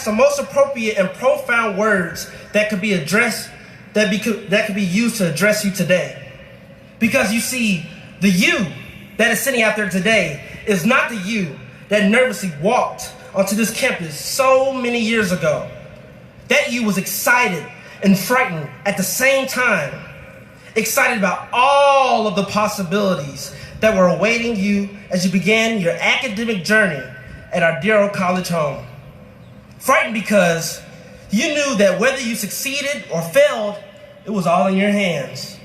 perhaps the most appropriate and profound words that could be addressed, that could be used to address you today. Because you see, the you that is sitting out there today is not the you that nervously walked onto this campus so many years ago. That you was excited and frightened at the same time. Excited about all of the possibilities that were awaiting you as you began your academic journey at our dear old college home. Frightened because you knew that whether you succeeded or failed, it was all in your hands.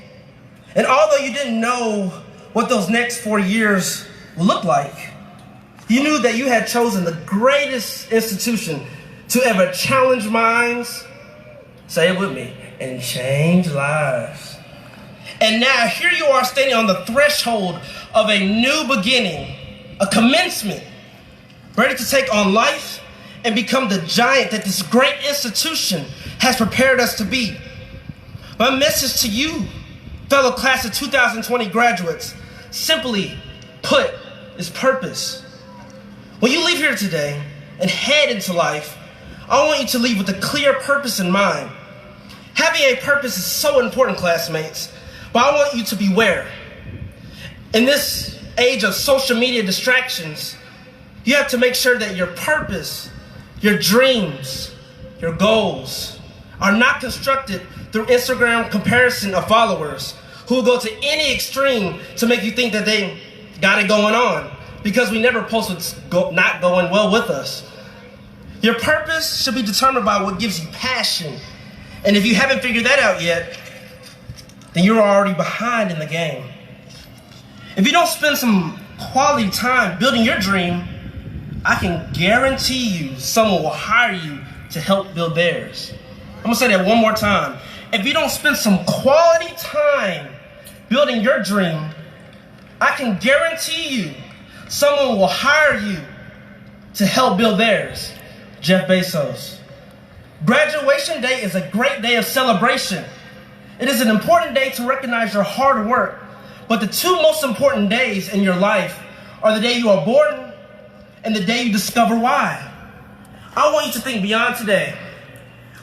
And although you didn't know what those next 4 years would look like, you knew that you had chosen the greatest institution to ever challenge minds, say it with me, and change lives. And now here you are standing on the threshold of a new beginning, a commencement, ready to take on life and become the giant that this great institution has prepared us to be. My message to you, fellow class of 2020 graduates, simply put, is purpose. When you leave here today and head into life, I want you to leave with a clear purpose in mind. Having a purpose is so important, classmates, but I want you to beware. In this age of social media distractions, you have to make sure that your purpose, your dreams, your goals are not constructed through Instagram comparison of followers who will go to any extreme to make you think that they got it going on, because we never post what's not going well with us. Your purpose should be determined by what gives you passion. And if you haven't figured that out yet, then you're already behind in the game. If you don't spend some quality time building your dream, I can guarantee you someone will hire you to help build theirs. I'm gonna say that one more time. If you don't spend some quality time building your dream, I can guarantee you someone will hire you to help build theirs. Jeff Bezos. Graduation day is a great day of celebration. It is an important day to recognize your hard work, but the two most important days in your life are the day you are born and the day you discover why. I want you to think beyond today.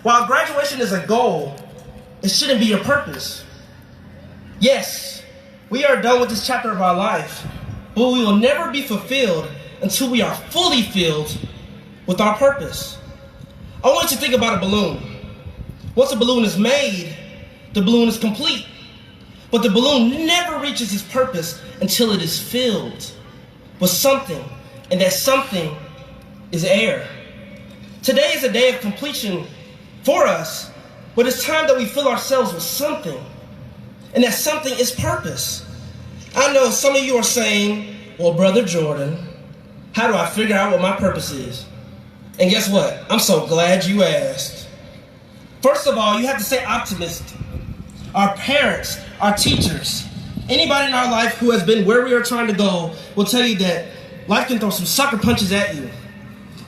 While graduation is a goal, it shouldn't be your purpose. Yes, we are done with this chapter of our life, but we will never be fulfilled until we are fully filled with our purpose. I want you to think about a balloon. Once a balloon is made, the balloon is complete. But the balloon never reaches its purpose until it is filled with something, and that something is air. Today is a day of completion for us, but it's time that we fill ourselves with something, and that something is purpose. I know some of you are saying, well, Brother Jordan, how do I figure out what my purpose is? And guess what? I'm so glad you asked. First of all, you have to stay optimistic. Our parents, our teachers, anybody in our life who has been where we are trying to go will tell you that life can throw some sucker punches at you.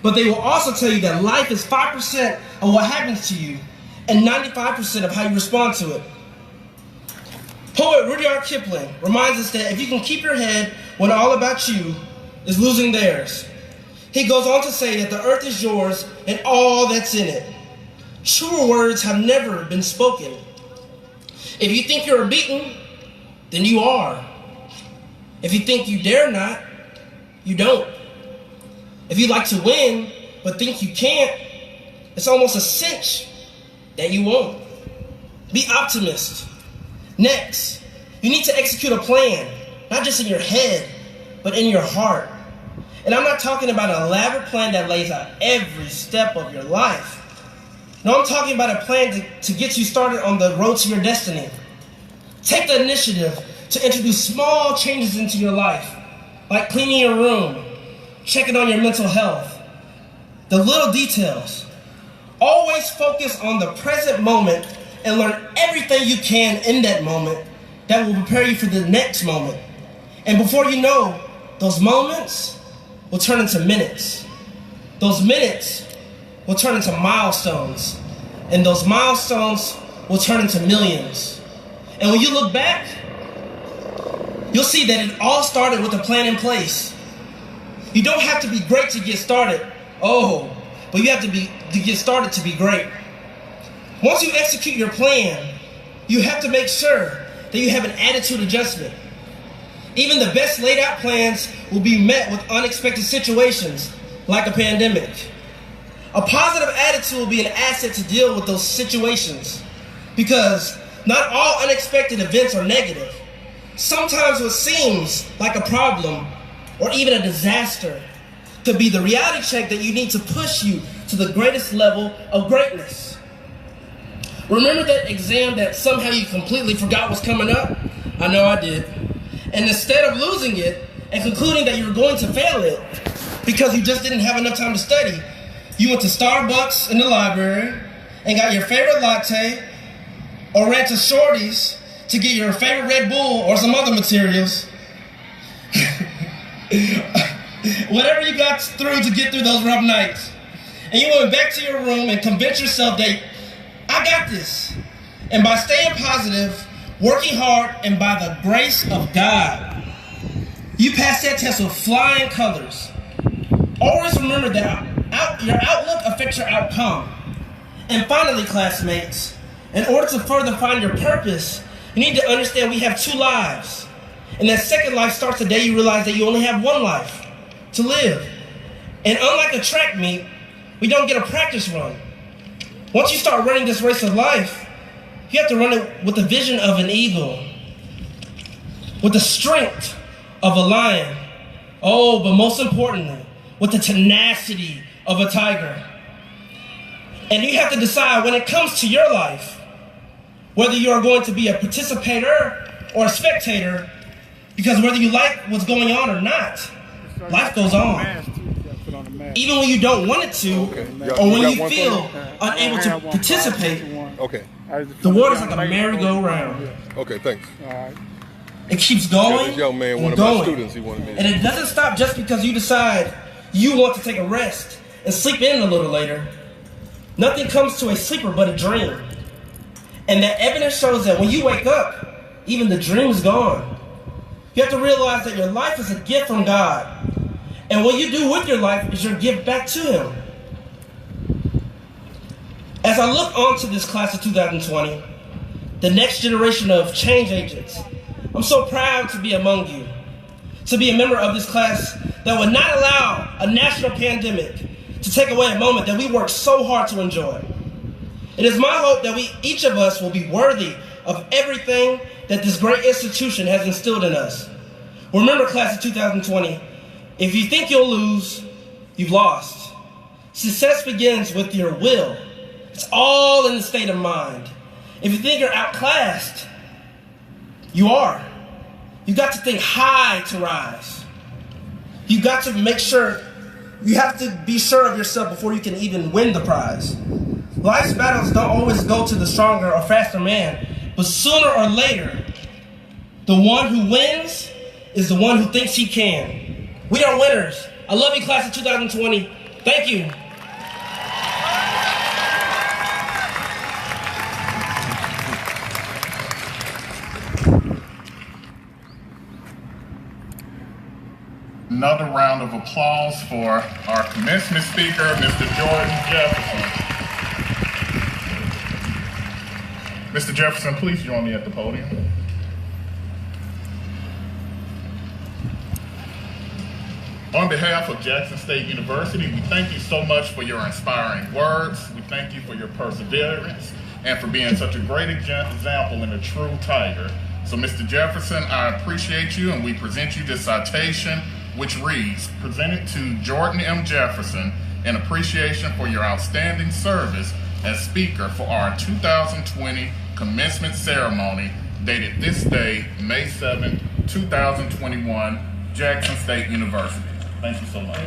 But they will also tell you that life is 5% of what happens to you and 95% of how you respond to it. Poet Rudyard Kipling reminds us that if you can keep your head when all about you is losing theirs. He goes on to say that the earth is yours and all that's in it. Truer words have never been spoken. If you think you're beaten, then you are. If you think you dare not, you don't. If you like to win, but think you can't, it's almost a cinch that you won't. Be optimist. Next, you need to execute a plan, not just in your head, but in your heart. And I'm not talking about an elaborate plan that lays out every step of your life. No, I'm talking about a plan to get you started on the road to your destiny. Take the initiative to introduce small changes into your life, like cleaning your room, checking on your mental health, the little details. Always focus on the present moment and learn everything you can in that moment that will prepare you for the next moment. And before you know, those moments will turn into minutes. Those minutes will turn into milestones. And those milestones will turn into millions. And when you look back, you'll see that it all started with a plan in place. You don't have to be great to get started. Oh, but you have to get started to be great. Once you execute your plan, you have to make sure that you have an attitude adjustment. Even the best laid out plans will be met with unexpected situations like a pandemic. A positive attitude will be an asset to deal with those situations because not all unexpected events are negative. Sometimes what seems like a problem or even a disaster could be the reality check that you need to push you to the greatest level of greatness. Remember that exam that somehow you completely forgot was coming up? I know I did. And instead of losing it and concluding that you were going to fail it because you just didn't have enough time to study, you went to Starbucks in the library and got your favorite latte or ran to Shorty's to get your favorite Red Bull or some other materials. Whatever you got through to get through those rough nights. And you went back to your room and convinced yourself that I got this. And by staying positive, working hard, and by the grace of God, you passed that test with flying colors. Always remember that your outlook affects your outcome. And finally, classmates, in order to further find your purpose, you need to understand we have 2 lives. And that second life starts the day you realize that you only have 1 life to live. And unlike a track meet, we don't get a practice run. Once you start running this race of life, you have to run it with the vision of an eagle, with the strength of a lion, but most importantly, with the tenacity of a tiger. And you have to decide when it comes to your life, whether you are going to be a participator or a spectator, because whether you like what's going on or not, life goes on. Even when you don't want it to, or when you feel unable to participate, the water's like a merry-go-round. Okay, thanks. It keeps going this young man, and one of going. my students, he wanted me to... And it doesn't stop just because you decide you want to take a rest and sleep in a little later. Nothing comes to a sleeper but a dream. And that evidence shows that when you wake up, even the dream's gone. You have to realize that your life is a gift from God. And what you do with your life is your gift back to Him. As I look onto this class of 2020, the next generation of change agents, I'm so proud to be among you, to be a member of this class that would not allow a national pandemic to take away a moment that we worked so hard to enjoy. It is my hope that each of us will be worthy of everything that this great institution has instilled in us. Remember, class of 2020, if you think you'll lose, you've lost. Success begins with your will. It's all in the state of mind. If you think you're outclassed, you are. You've got to think high to rise. You've got to make sure, you have to be sure of yourself before you can even win the prize. Life's battles don't always go to the stronger or faster man, but sooner or later, the one who wins is the one who thinks he can. We are winners. I love you, class of 2020. Thank you. Another round of applause for our commencement speaker, Mr. Jordan Jefferson. Mr. Jefferson, please join me at the podium. On behalf of Jackson State University, we thank you so much for your inspiring words. We thank you for your perseverance and for being such a great example and a true tiger. So, Mr. Jefferson, I appreciate you, and we present you this citation, which reads, presented to Jordan M. Jefferson in appreciation for your outstanding service as speaker for our 2020 commencement ceremony, dated this day, May 7, 2021, Jackson State University. Thank you so much.